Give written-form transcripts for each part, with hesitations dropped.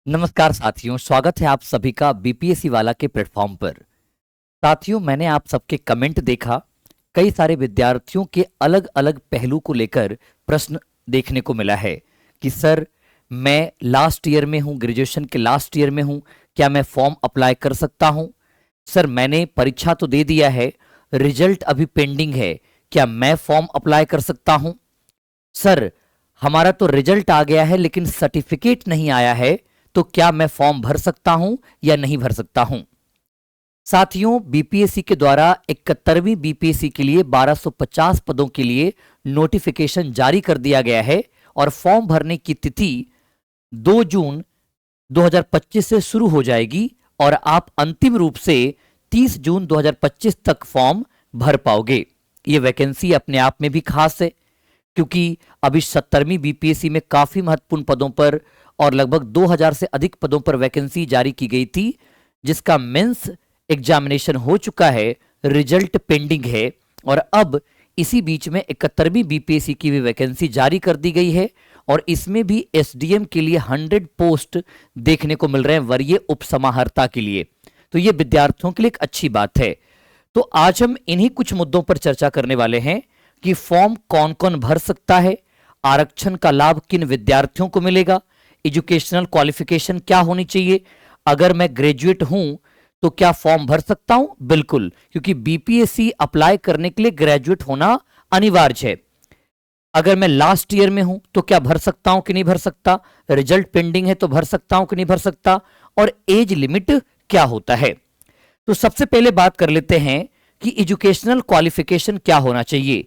नमस्कार साथियों, स्वागत है आप सभी का बीपीएससी वाला के प्लेटफॉर्म पर। साथियों, मैंने आप सबके कमेंट देखा। कई सारे विद्यार्थियों के अलग अलग पहलू को लेकर प्रश्न देखने को मिला है कि सर, मैं लास्ट ईयर में हूँ, ग्रेजुएशन के लास्ट ईयर में हूँ, क्या मैं फॉर्म अप्लाई कर सकता हूँ? सर, मैंने परीक्षा तो दे दिया है, रिजल्ट अभी पेंडिंग है, क्या मैं फॉर्म अप्लाई कर सकता हूँ? सर, हमारा तो रिजल्ट आ गया है लेकिन सर्टिफिकेट नहीं आया है, तो क्या मैं फॉर्म भर सकता हूं या नहीं भर सकता हूं? साथियों, बीपीएससी के द्वारा 71वीं बीपीएससी के लिए 1250 पदों के लिए नोटिफिकेशन जारी कर दिया गया है और फॉर्म भरने की तिथि 2 जून 2025 से शुरू हो जाएगी और आप अंतिम रूप से 30 जून 2025 तक फॉर्म भर पाओगे। ये वैकेंसी अपने आप में भी खास है, क्योंकि अभी 70वीं बीपीएससी में काफी महत्वपूर्ण पदों पर और लगभग 2000 से अधिक पदों पर वैकेंसी जारी की गई थी, जिसका मेंस एग्जामिनेशन हो चुका है, रिजल्ट पेंडिंग है और अब इसी बीच में 71वीं बीपीएससी की भी वैकेंसी जारी कर दी गई है और इसमें भी एसडीएम के लिए 100 पोस्ट देखने को मिल रहे हैं, वरीय उपसमाहर्ता के लिए। तो ये विद्यार्थियों के लिए एक अच्छी बात है। तो आज हम इन्हीं कुछ मुद्दों पर चर्चा करने वाले हैं कि फॉर्म कौन कौन भर सकता है, आरक्षण का लाभ किन विद्यार्थियों को मिलेगा, एजुकेशनल क्वालिफिकेशन क्या होनी चाहिए, अगर मैं ग्रेजुएट हूं तो क्या फॉर्म भर सकता हूं? बिल्कुल, क्योंकि बीपीएससी अप्लाई करने के लिए ग्रेजुएट होना अनिवार्य है। अगर मैं लास्ट ईयर में हूं तो क्या भर सकता हूं कि नहीं भर सकता, रिजल्ट पेंडिंग है तो भर सकता हूं कि नहीं भर सकता, और एज लिमिट क्या होता है। तो सबसे पहले बात कर लेते हैं कि एजुकेशनल क्वालिफिकेशन क्या होना चाहिए।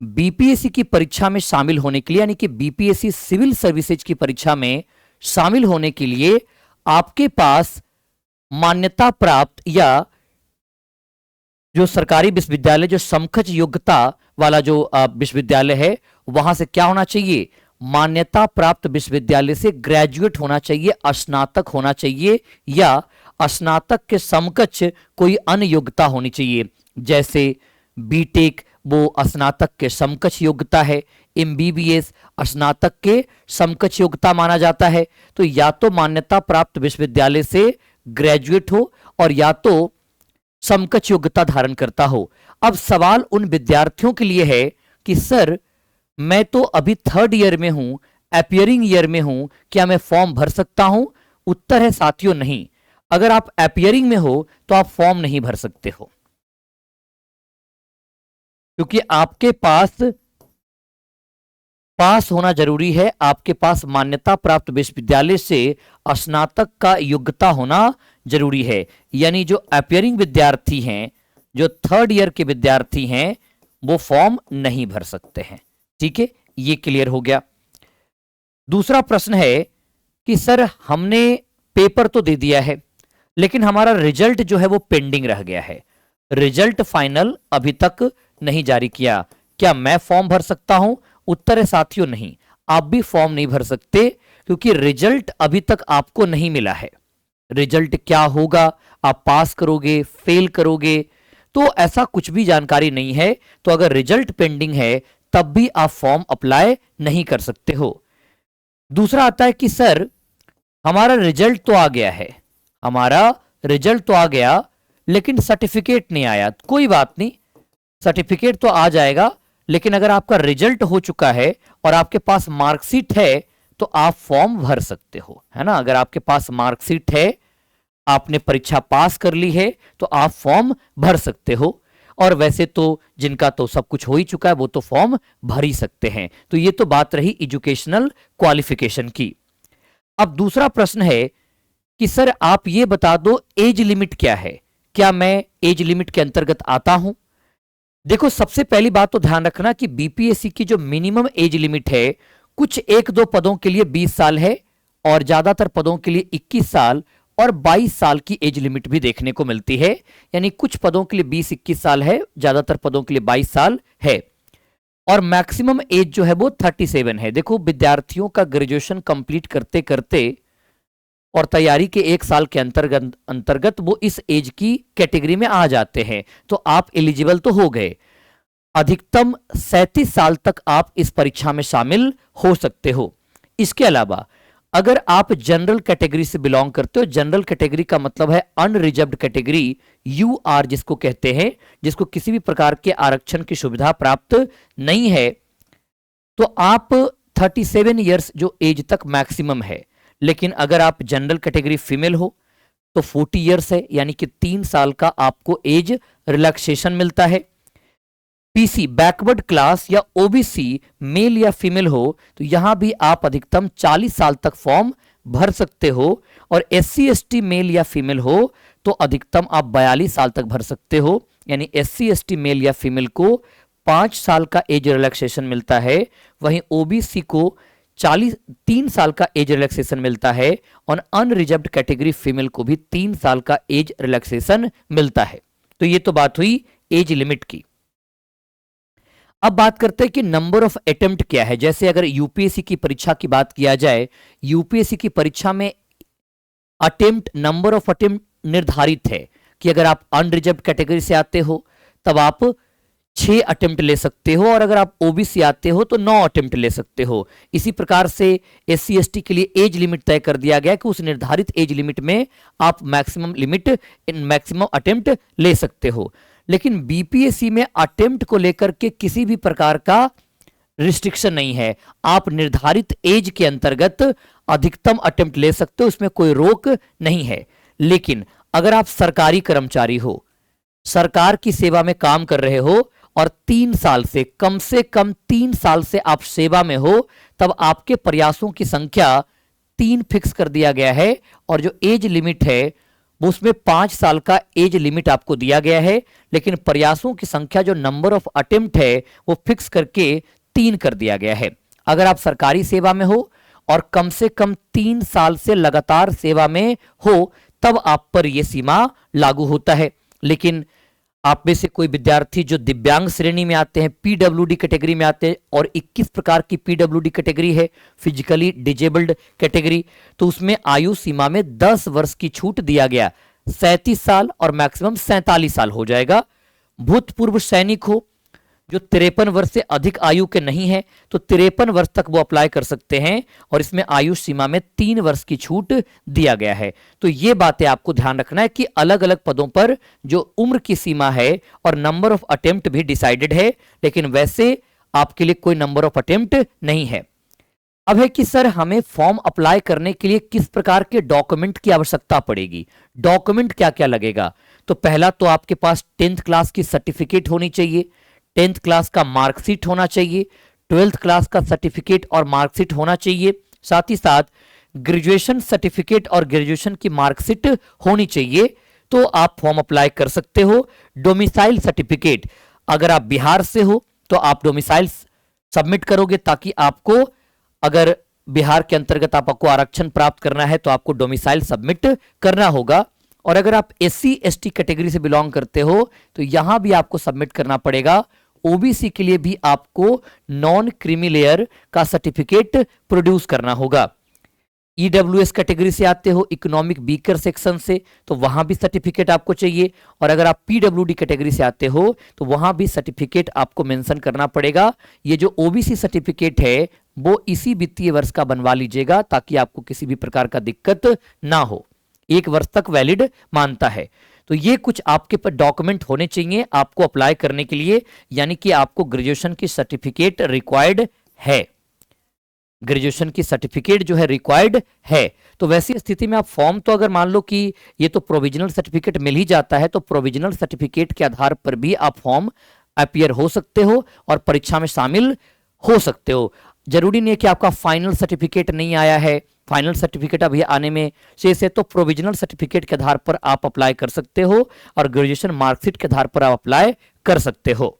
बीपीएससी की परीक्षा में शामिल होने के लिए, यानी कि बीपीएससी सिविल सर्विसेज की परीक्षा में शामिल होने के लिए आपके पास मान्यता प्राप्त या जो सरकारी विश्वविद्यालय, जो समकक्ष योग्यता वाला जो विश्वविद्यालय है, वहां से क्या होना चाहिए? मान्यता प्राप्त विश्वविद्यालय से ग्रेजुएट होना चाहिए, स्नातक होना चाहिए या स्नातक के समकक्ष कोई अन्य योग्यता होनी चाहिए। जैसे बीटेक वो स्नातक के समकक्ष योग्यता है, एमबीबीएस स्नातक के समकक्ष योग्यता माना जाता है। तो या तो मान्यता प्राप्त विश्वविद्यालय से ग्रेजुएट हो और या तो समकक्ष योग्यता धारण करता हो। अब सवाल उन विद्यार्थियों के लिए है कि सर, मैं तो अभी 3rd ईयर में हूं, अपियरिंग ईयर में हूं, क्या मैं फॉर्म भर सकता हूं? उत्तर है साथियों, नहीं। अगर आप अपियरिंग में हो तो आप फॉर्म नहीं भर सकते हो, क्योंकि आपके पास होना जरूरी है, आपके पास मान्यता प्राप्त विश्वविद्यालय से स्नातक का योग्यता होना जरूरी है। यानी जो अपियरिंग विद्यार्थी हैं, जो 3rd ईयर के विद्यार्थी हैं, वो फॉर्म नहीं भर सकते हैं। ठीक है, ये क्लियर हो गया। दूसरा प्रश्न है कि सर, हमने पेपर तो दे दिया है लेकिन हमारा रिजल्ट जो है वो पेंडिंग रह गया है, रिजल्ट फाइनल अभी तक नहीं जारी किया, क्या मैं फॉर्म भर सकता हूं? उत्तर है साथियों, नहीं। आप भी फॉर्म नहीं भर सकते, क्योंकि रिजल्ट अभी तक आपको नहीं मिला है। रिजल्ट क्या होगा, आप पास करोगे, फेल करोगे, तो ऐसा कुछ भी जानकारी नहीं है। तो अगर रिजल्ट पेंडिंग है तब भी आप फॉर्म अप्लाई नहीं कर सकते हो। दूसरा आता है कि सर, हमारा रिजल्ट तो आ गया है, हमारा रिजल्ट तो आ गया लेकिन सर्टिफिकेट नहीं आया। कोई बात नहीं, सर्टिफिकेट तो आ जाएगा, लेकिन अगर आपका रिजल्ट हो चुका है और आपके पास मार्कशीट है तो आप फॉर्म भर सकते हो, है ना। अगर आपके पास मार्कशीट है, आपने परीक्षा पास कर ली है, तो आप फॉर्म भर सकते हो। और वैसे तो जिनका तो सब कुछ हो ही चुका है वो तो फॉर्म भर ही सकते हैं। तो ये तो बात रही एजुकेशनल क्वालिफिकेशन की। अब दूसरा प्रश्न है कि सर, आप ये बता दो एज लिमिट क्या है, क्या मैं एज लिमिट के अंतर्गत आता हूं? देखो, सबसे पहली बात तो ध्यान रखना कि बीपीएससी की जो मिनिमम एज लिमिट है, कुछ 1-2 पदों के लिए 20 साल है और ज्यादातर पदों के लिए 21 साल और 22 साल की एज लिमिट भी देखने को मिलती है। यानी कुछ पदों के लिए 20-21 साल है, ज्यादातर पदों के लिए 22 साल है और मैक्सिमम एज जो है वो 37 है। देखो, विद्यार्थियों का ग्रेजुएशन कंप्लीट करते करते और तैयारी के 1 साल के अंतर्गत वो इस एज की कैटेगरी में आ जाते हैं, तो आप एलिजिबल तो हो गए। अधिकतम 37 साल तक आप इस परीक्षा में शामिल हो सकते हो। इसके अलावा अगर आप जनरल कैटेगरी से बिलोंग करते हो, जनरल कैटेगरी का मतलब है अनरिजर्व्ड कैटेगरी, यू आर जिसको कहते हैं, जिसको किसी भी प्रकार के आरक्षण की सुविधा प्राप्त नहीं है, तो आप 37 ईयर्स जो एज तक मैक्सिमम है। लेकिन अगर आप जनरल कैटेगरी फीमेल हो तो 40 ईयर्स है, यानी कि 3 साल का आपको एज रिलैक्सेशन मिलता है। पीसी बैकवर्ड क्लास या ओबीसी मेल या फीमेल हो तो यहां भी आप अधिकतम 40 साल तक फॉर्म भर सकते हो, और एससी एसटी मेल या फीमेल हो तो अधिकतम आप 42 साल तक भर सकते हो। यानी एससी एसटी मेल या फीमेल को 5 साल का एज रिलैक्सेशन मिलता है, वहीं ओबीसी को 3 साल का एज रिलैक्सेशन मिलता है, और अनरिजर्व्ड कैटेगरी फीमेल को भी 3 साल का एज रिलैक्सेशन मिलता है। तो ये तो बात हुई एज लिमिट की। अब बात करते हैं कि नंबर ऑफ अटेम्प्ट क्या है। जैसे अगर यूपीएससी की परीक्षा की बात किया जाए, यूपीएससी की परीक्षा में अटेम्प्ट, नंबर ऑफ अटेम्प्ट निर्धारित है कि अगर आप अनरिजर्व्ड कैटेगरी से आते हो तब आप 6 अटेम्प्ट ले सकते हो, और अगर आप ओबीसी आते हो तो 9 अटेम्प्ट ले सकते हो। इसी प्रकार से एससी एसटी के लिए एज लिमिट तय कर दिया गया कि उस निर्धारित एज लिमिट में आप मैक्सिमम अटेम्प्ट ले सकते हो। लेकिन बीपीएससी में अटेम्प्ट को लेकर के किसी भी प्रकार का रिस्ट्रिक्शन नहीं है। आप निर्धारित एज के अंतर्गत अधिकतम अटेम्प्ट ले सकते हो, उसमें कोई रोक नहीं है। लेकिन अगर आप सरकारी कर्मचारी हो, सरकार की सेवा में काम कर रहे हो, और 3 साल से कम 3 साल से आप सेवा में हो, तब आपके प्रयासों की संख्या 3 फिक्स कर दिया गया है, और जो एज लिमिट है वो उसमें 5 साल का एज लिमिट आपको दिया गया है। लेकिन प्रयासों की संख्या जो नंबर ऑफ अटेम्प्ट है वो फिक्स करके 3 कर दिया गया है। अगर आप सरकारी सेवा में हो और कम से कम 3 साल से लगातार सेवा में हो तब आप पर यह सीमा लागू होता है। लेकिन आप में से कोई विद्यार्थी जो दिव्यांग श्रेणी में आते हैं, पीडब्ल्यूडी कैटेगरी में आते हैं, और 21 प्रकार की पीडब्ल्यूडी कैटेगरी है, फिजिकली डिजेबल्ड कैटेगरी, तो उसमें आयु सीमा में 10 वर्ष की छूट दिया गया, 37 साल और मैक्सिमम 47 साल हो जाएगा। भूतपूर्व सैनिक हो जो 53 वर्ष से अधिक आयु के नहीं है तो 53 वर्ष तक वो अप्लाई कर सकते हैं, और इसमें आयु सीमा में 3 वर्ष की छूट दिया गया है। तो ये बातें आपको ध्यान रखना है कि अलग अलग पदों पर जो उम्र की सीमा है और नंबर ऑफ अटेम्प्ट भी डिसाइडेड है, लेकिन वैसे आपके लिए कोई नंबर ऑफ अटेम्प्ट नहीं है। अब है कि सर हमें फॉर्म अप्लाई करने के लिए किस प्रकार के डॉक्यूमेंट की आवश्यकता पड़ेगी, डॉक्यूमेंट क्या क्या लगेगा। तो पहला तो आपके पास 10th क्लास की सर्टिफिकेट होनी चाहिए, 10th क्लास का मार्कशीट होना चाहिए, 12th क्लास का सर्टिफिकेट और मार्कशीट होना चाहिए, साथ ही साथ ग्रेजुएशन सर्टिफिकेट और ग्रेजुएशन की मार्कशीट होनी चाहिए, तो आप फॉर्म अप्लाई कर सकते हो। डोमिसाइल सर्टिफिकेट, अगर आप बिहार से हो तो आप डोमिसाइल सबमिट करोगे, ताकि आपको अगर बिहार के अंतर्गत आपको आरक्षण प्राप्त करना है तो आपको डोमिसाइल सबमिट करना होगा। और अगर आप एससी एसटी कैटेगरी से बिलोंग करते हो तो यहां भी आपको सबमिट करना पड़ेगा। ओबीसी के लिए भी आपको नॉन क्रीमी लेयर का सर्टिफिकेट प्रोड्यूस करना होगा। ईडब्ल्यूएस कैटेगरी से आते हो, इकोनॉमिक वीकर सेक्शन से, तो वहां भी सर्टिफिकेट आपको चाहिए। और अगर आप पीडब्ल्यूडी कैटेगरी से आते हो तो वहां भी सर्टिफिकेट आपको मेंशन करना पड़ेगा। ये जो ओबीसी सर्टिफिकेट है वो इसी वित्तीय वर्ष का बनवा लीजिएगा, ताकि आपको किसी भी प्रकार का दिक्कत ना हो, 1 वर्ष तक वैलिड मानता है। तो ये कुछ आपके पास डॉक्यूमेंट होने चाहिए आपको अप्लाई करने के लिए, यानी कि आपको ग्रेजुएशन की सर्टिफिकेट रिक्वायर्ड है, ग्रेजुएशन की सर्टिफिकेट जो है रिक्वायर्ड है। तो वैसी स्थिति में आप फॉर्म, तो अगर मान लो कि ये तो प्रोविजनल सर्टिफिकेट मिल ही जाता है, तो प्रोविजनल सर्टिफिकेट के आधार पर भी आप फॉर्म अपीयर हो सकते हो और परीक्षा में शामिल हो सकते हो। जरूरी नहीं है कि आपका फाइनल सर्टिफिकेट नहीं आया है, फाइनल सर्टिफिकेट अभी आने में शेष है, तो प्रोविजनल सर्टिफिकेट के आधार पर आप अप्लाई कर सकते हो और ग्रेजुएशन मार्कशीट के आधार पर आप अप्लाई कर सकते हो।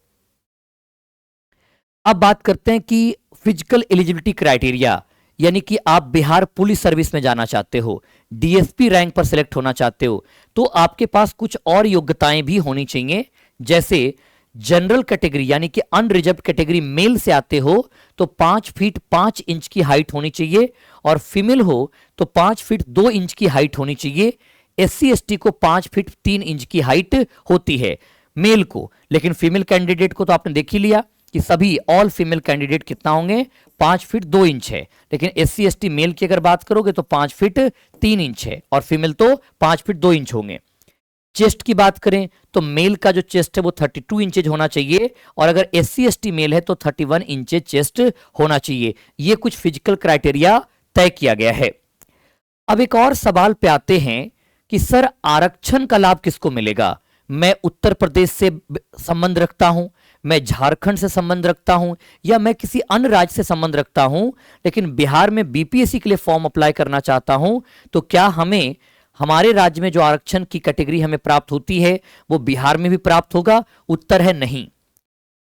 अब बात करते हैं कि फिजिकल एलिजिबिलिटी क्राइटेरिया, यानी कि आप बिहार पुलिस सर्विस में जाना चाहते हो, डीएसपी रैंक पर सिलेक्ट होना चाहते हो, तो आपके पास कुछ और योग्यताएं भी होनी चाहिए। जैसे जनरल कैटेगरी यानी कि अनरिजर्व्ड कैटेगरी मेल से आते हो तो 5 फीट 5 इंच की हाइट होनी चाहिए, और फीमेल हो तो 5 फीट 2 इंच की हाइट होनी चाहिए। एससी एसटी को 5 फीट 3 इंच की हाइट होती है मेल को, लेकिन फीमेल कैंडिडेट को तो आपने देख ही लिया कि सभी ऑल फीमेल कैंडिडेट कितना होंगे, 5 फीट 2 इंच है। लेकिन SC ST मेल की अगर बात करोगे तो 5 फीट 3 इंच है और फीमेल तो 5 फीट 2 इंच होंगे। चेस्ट की बात करें तो मेल का जो चेस्ट है वो 32 इंचेज होना चाहिए और अगर SC ST मेल है तो 31 इंचेज चेस्ट होना चाहिए। ये कुछ फिजिकल क्राइटेरिया तय किया गया है। अब एक और सवाल पे आते हैं कि सर आरक्षण का लाभ किसको मिलेगा? मैं उत्तर प्रदेश से संबंध रखता हूं, मैं झारखंड से संबंध रखता हूं या मैं किसी अन्य राज्य से संबंध रखता हूं, लेकिन बिहार में BPSC के लिए फॉर्म अप्लाई करना चाहता हूं, तो क्या हमें हमारे राज्य में जो आरक्षण की कैटेगरी हमें प्राप्त होती है वो बिहार में भी प्राप्त होगा? उत्तर है नहीं।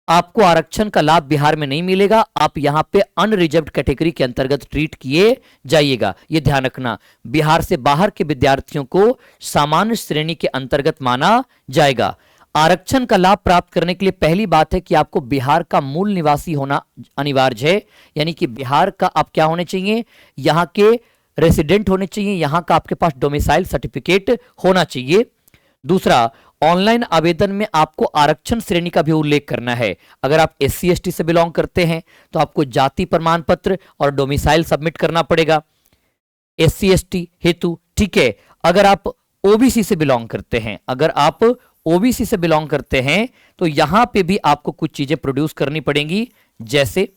आपको आरक्षण का लाभ बिहार में नहीं मिलेगा, आप यहां पे अनरिजर्व्ड कैटेगरी के अंतर्गत ट्रीट किए जाइएगा। यह ध्यान रखना, बिहार से बाहर के विद्यार्थियों को सामान्य श्रेणी के अंतर्गत माना जाएगा। आरक्षण का लाभ प्राप्त करने के लिए पहली बात है कि आपको बिहार का मूल निवासी होना अनिवार्य है, यानी कि बिहार का आप क्या होने चाहिए, यहां के रेसिडेंट होने चाहिए, यहां का आपके पास डोमिसाइल सर्टिफिकेट होना चाहिए। दूसरा, ऑनलाइन आवेदन में आपको आरक्षण श्रेणी का भी उल्लेख करना है। अगर आप SC ST से बिलोंग करते हैं तो आपको जाति प्रमाण पत्र और डोमिसाइल सबमिट करना पड़ेगा SC ST हेतु, ठीक है। अगर आप OBC से बिलोंग करते हैं, अगर आप OBC से बिलोंग करते हैं तो यहां पे भी आपको कुछ चीजें प्रोड्यूस करनी पड़ेंगी, जैसे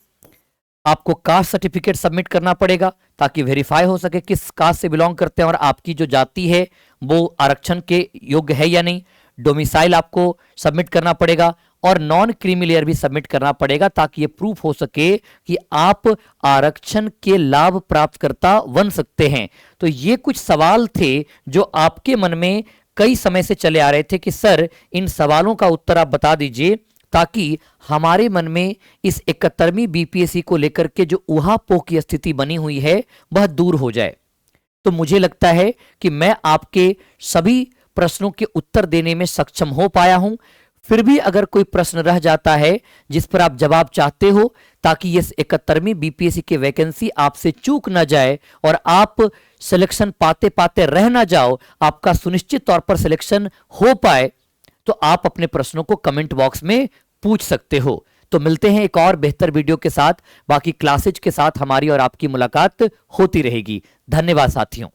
आपको कास्ट सर्टिफिकेट सबमिट करना पड़ेगा ताकि वेरीफाई हो सके किस कास्ट से बिलोंग करते हैं और आपकी जो जाति है वो आरक्षण के योग्य है या नहीं। डोमिसाइल आपको सबमिट करना पड़ेगा और नॉन क्रीमी लेयर भी सबमिट करना पड़ेगा ताकि ये प्रूफ हो सके कि आप आरक्षण के लाभ प्राप्तकर्ता बन सकते हैं। तो ये कुछ सवाल थे जो आपके मन में कई समय से चले आ रहे थे कि सर इन सवालों का उत्तर आप बता दीजिए, ताकि हमारे मन में इस 71वीं BPSC को लेकर के जो ऊहापोह की स्थिति बनी हुई है वह दूर हो जाए। तो मुझे लगता है कि मैं आपके सभी प्रश्नों के उत्तर देने में सक्षम हो पाया हूं। फिर भी अगर कोई प्रश्न रह जाता है जिस पर आप जवाब चाहते हो, ताकि ये 71वीं BPSC की वैकेंसी आपसे चूक ना जाए और आप सिलेक्शन पाते पाते रह ना जाओ, आपका सुनिश्चित तौर पर सिलेक्शन हो पाए, तो आप अपने प्रश्नों को कमेंट बॉक्स में पूछ सकते हो। तो मिलते हैं एक और बेहतर वीडियो के साथ, बाकी क्लासेज के साथ हमारी और आपकी मुलाकात होती रहेगी। धन्यवाद साथियों।